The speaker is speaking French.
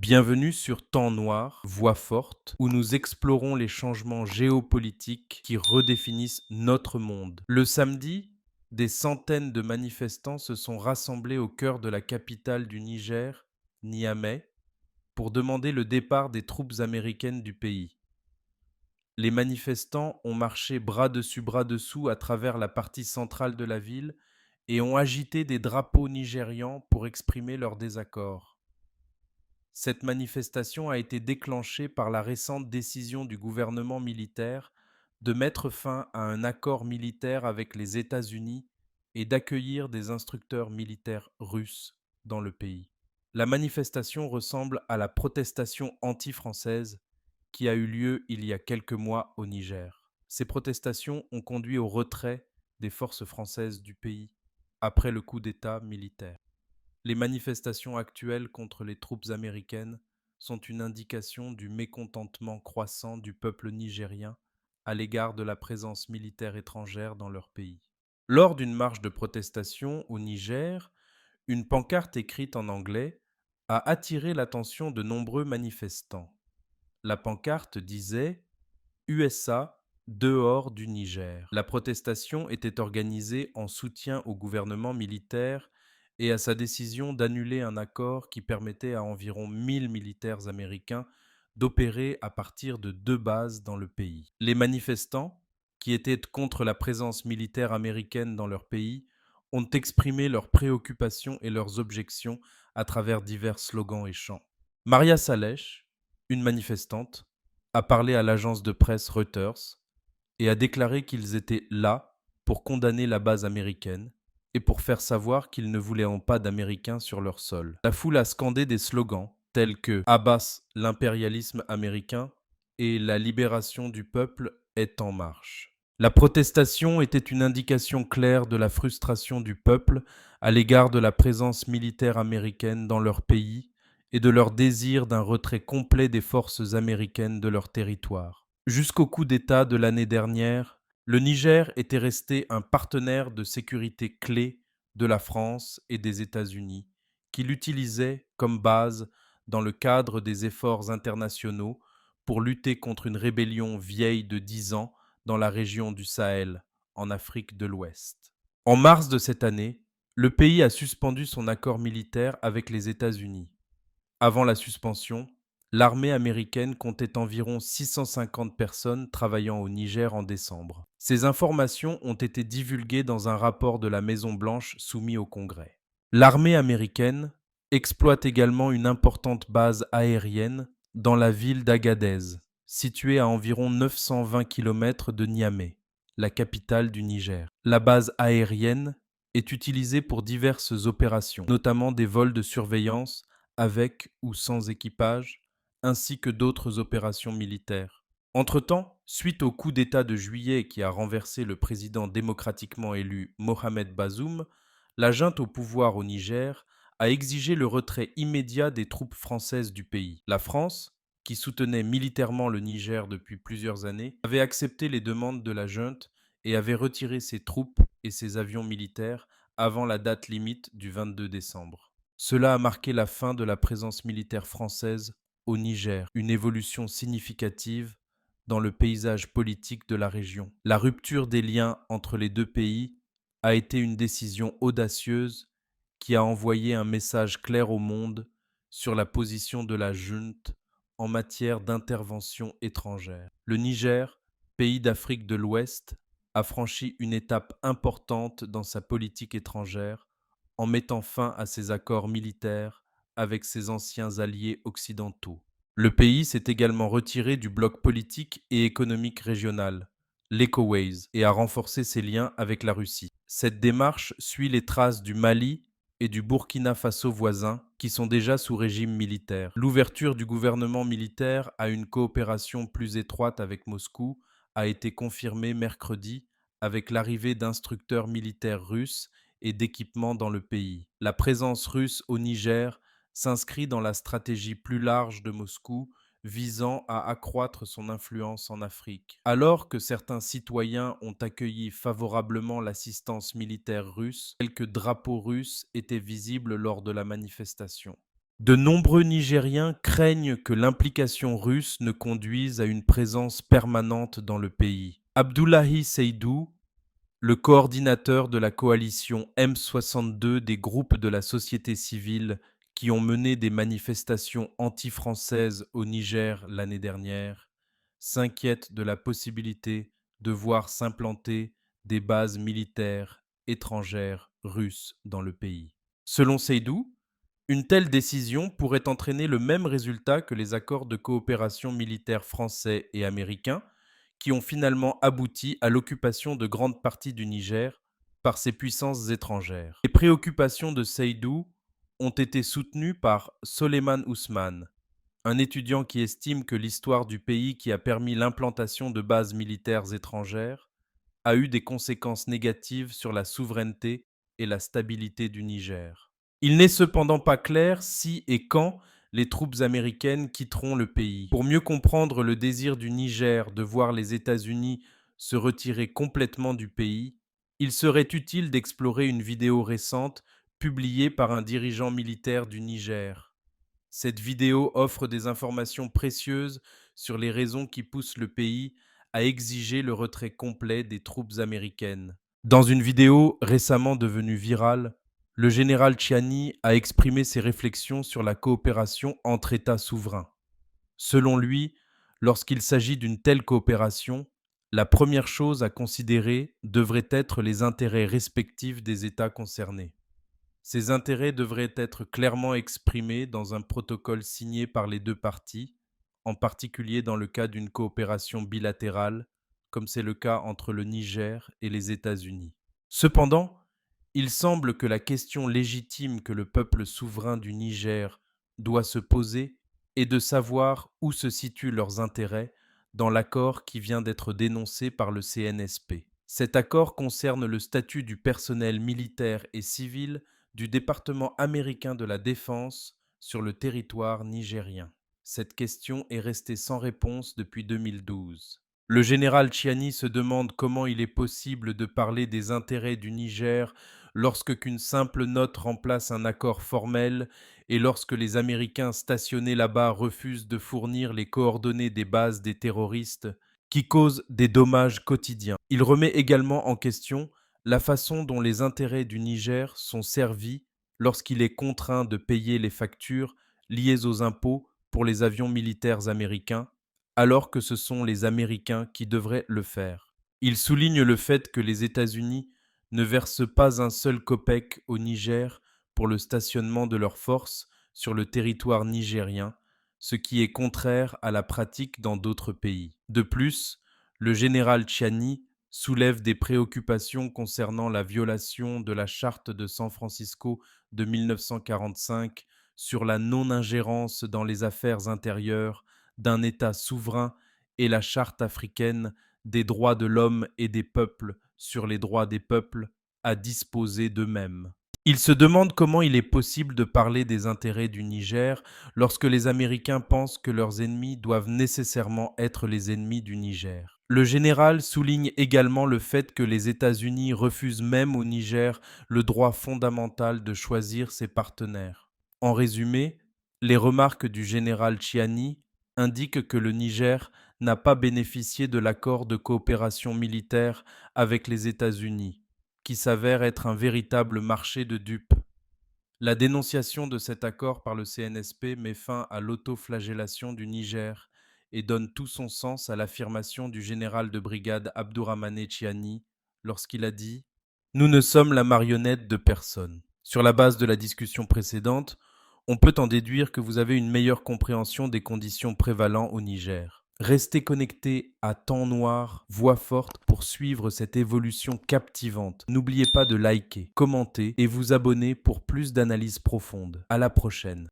Bienvenue sur Temps Noir, Voix forte, où nous explorons les changements géopolitiques qui redéfinissent notre monde. Le samedi, des centaines de manifestants se sont rassemblés au cœur de la capitale du Niger, Niamey, pour demander le départ des troupes américaines du pays. Les manifestants ont marché bras dessus bras dessous à travers la partie centrale de la ville et ont agité des drapeaux nigérians pour exprimer leur désaccord. Cette manifestation a été déclenchée par la récente décision du gouvernement militaire de mettre fin à un accord militaire avec les États-Unis et d'accueillir des instructeurs militaires russes dans le pays. La manifestation ressemble à la protestation anti-française qui a eu lieu il y a quelques mois au Niger. Ces protestations ont conduit au retrait des forces françaises du pays après le coup d'État militaire. Les manifestations actuelles contre les troupes américaines sont une indication du mécontentement croissant du peuple nigérien à l'égard de la présence militaire étrangère dans leur pays. Lors d'une marche de protestation au Niger, une pancarte écrite en anglais a attiré l'attention de nombreux manifestants. La pancarte disait USA dehors du Niger. La protestation était organisée en soutien au gouvernement militaire et à sa décision d'annuler un accord qui permettait à environ 1000 militaires américains d'opérer à partir de 2 bases dans le pays. Les manifestants, qui étaient contre la présence militaire américaine dans leur pays, ont exprimé leurs préoccupations et leurs objections à travers divers slogans et chants. Maria Saleh, une manifestante, a parlé à l'agence de presse Reuters et a déclaré qu'ils étaient là pour condamner la base américaine et pour faire savoir qu'ils ne voulaient pas d'Américains sur leur sol. La foule a scandé des slogans tels que Abbas, l'impérialisme américain et la libération du peuple est en marche. La protestation était une indication claire de la frustration du peuple à l'égard de la présence militaire américaine dans leur pays et de leur désir d'un retrait complet des forces américaines de leur territoire. Jusqu'au coup d'État de l'année dernière, le Niger était resté un partenaire de sécurité clé de la France et des États-Unis, qui l'utilisaient comme base dans le cadre des efforts internationaux pour lutter contre une rébellion vieille de 10 ans dans la région du Sahel, en Afrique de l'Ouest. En mars de cette année, le pays a suspendu son accord militaire avec les États-Unis. Avant la suspension, l'armée américaine comptait environ 650 personnes travaillant au Niger en décembre. Ces informations ont été divulguées dans un rapport de la Maison-Blanche soumis au Congrès. L'armée américaine exploite également une importante base aérienne dans la ville d'Agadez, située à environ 920 km de Niamey, la capitale du Niger. La base aérienne est utilisée pour diverses opérations, notamment des vols de surveillance avec ou sans équipage, ainsi que d'autres opérations militaires. Entre-temps, suite au coup d'État de juillet qui a renversé le président démocratiquement élu Mohamed Bazoum, la junte au pouvoir au Niger a exigé le retrait immédiat des troupes françaises du pays. La France, qui soutenait militairement le Niger depuis plusieurs années, avait accepté les demandes de la junte et avait retiré ses troupes et ses avions militaires avant la date limite du 22 décembre. Cela a marqué la fin de la présence militaire française au Niger, une évolution significative dans le paysage politique de la région. La rupture des liens entre les deux pays a été une décision audacieuse qui a envoyé un message clair au monde sur la position de la junte en matière d'intervention étrangère. Le Niger, pays d'Afrique de l'Ouest, a franchi une étape importante dans sa politique étrangère en mettant fin à ses accords militaires avec ses anciens alliés occidentaux. Le pays s'est également retiré du bloc politique et économique régional, l'ECOWAS, et a renforcé ses liens avec la Russie. Cette démarche suit les traces du Mali et du Burkina Faso voisins qui sont déjà sous régime militaire. L'ouverture du gouvernement militaire à une coopération plus étroite avec Moscou a été confirmée mercredi avec l'arrivée d'instructeurs militaires russes et d'équipements dans le pays. La présence russe au Niger s'inscrit dans la stratégie plus large de Moscou visant à accroître son influence en Afrique. Alors que certains citoyens ont accueilli favorablement l'assistance militaire russe, quelques drapeaux russes étaient visibles lors de la manifestation. De nombreux Nigériens craignent que l'implication russe ne conduise à une présence permanente dans le pays. Abdullahi Seydou, le coordinateur de la coalition M62 des groupes de la société civile qui ont mené des manifestations anti-françaises au Niger l'année dernière, s'inquiète de la possibilité de voir s'implanter des bases militaires étrangères russes dans le pays. Selon Seydou, une telle décision pourrait entraîner le même résultat que les accords de coopération militaire français et américains, qui ont finalement abouti à l'occupation de grandes parties du Niger par ces puissances étrangères. Les préoccupations de Seydou ont été soutenues par Soleiman Ousmane, un étudiant qui estime que l'histoire du pays qui a permis l'implantation de bases militaires étrangères a eu des conséquences négatives sur la souveraineté et la stabilité du Niger. Il n'est cependant pas clair si et quand les troupes américaines quitteront le pays. Pour mieux comprendre le désir du Niger de voir les États-Unis se retirer complètement du pays, il serait utile d'explorer une vidéo récente publiée par un dirigeant militaire du Niger. Cette vidéo offre des informations précieuses sur les raisons qui poussent le pays à exiger le retrait complet des troupes américaines. Dans une vidéo récemment devenue virale, le général Chiani a exprimé ses réflexions sur la coopération entre États souverains. Selon lui, lorsqu'il s'agit d'une telle coopération, la première chose à considérer devrait être les intérêts respectifs des États concernés. Ces intérêts devraient être clairement exprimés dans un protocole signé par les deux parties, en particulier dans le cas d'une coopération bilatérale, comme c'est le cas entre le Niger et les États-Unis. Cependant, il semble que la question légitime que le peuple souverain du Niger doit se poser est de savoir où se situent leurs intérêts dans l'accord qui vient d'être dénoncé par le CNSP. Cet accord concerne le statut du personnel militaire et civil du département américain de la Défense sur le territoire nigérien. Cette question est restée sans réponse depuis 2012. Le général Chiani se demande comment il est possible de parler des intérêts du Niger lorsque qu'une simple note remplace un accord formel et lorsque les Américains stationnés là-bas refusent de fournir les coordonnées des bases des terroristes qui causent des dommages quotidiens. Il remet également en question la façon dont les intérêts du Niger sont servis lorsqu'il est contraint de payer les factures liées aux impôts pour les avions militaires américains, alors que ce sont les Américains qui devraient le faire. Il souligne le fait que les États-Unis ne versent pas un seul kopek au Niger pour le stationnement de leurs forces sur le territoire nigérien, ce qui est contraire à la pratique dans d'autres pays. De plus, le général Chiani soulève des préoccupations concernant la violation de la Charte de San Francisco de 1945 sur la non-ingérence dans les affaires intérieures d'un État souverain et la Charte africaine des droits de l'homme et des peuples sur les droits des peuples à disposer d'eux-mêmes. Il se demande comment il est possible de parler des intérêts du Niger lorsque les Américains pensent que leurs ennemis doivent nécessairement être les ennemis du Niger. Le général souligne également le fait que les États-Unis refusent même au Niger le droit fondamental de choisir ses partenaires. En résumé, les remarques du général Chiani indiquent que le Niger n'a pas bénéficié de l'accord de coopération militaire avec les États-Unis, qui s'avère être un véritable marché de dupes. La dénonciation de cet accord par le CNSP met fin à l'autoflagellation du Niger et donne tout son sens à l'affirmation du général de brigade Abdourahmane Chiani lorsqu'il a dit « Nous ne sommes la marionnette de personne ». Sur la base de la discussion précédente, on peut en déduire que vous avez une meilleure compréhension des conditions prévalant au Niger. Restez connectés à Temps Noir, Voix Forte pour suivre cette évolution captivante. N'oubliez pas de liker, commenter et vous abonner pour plus d'analyses profondes. À la prochaine.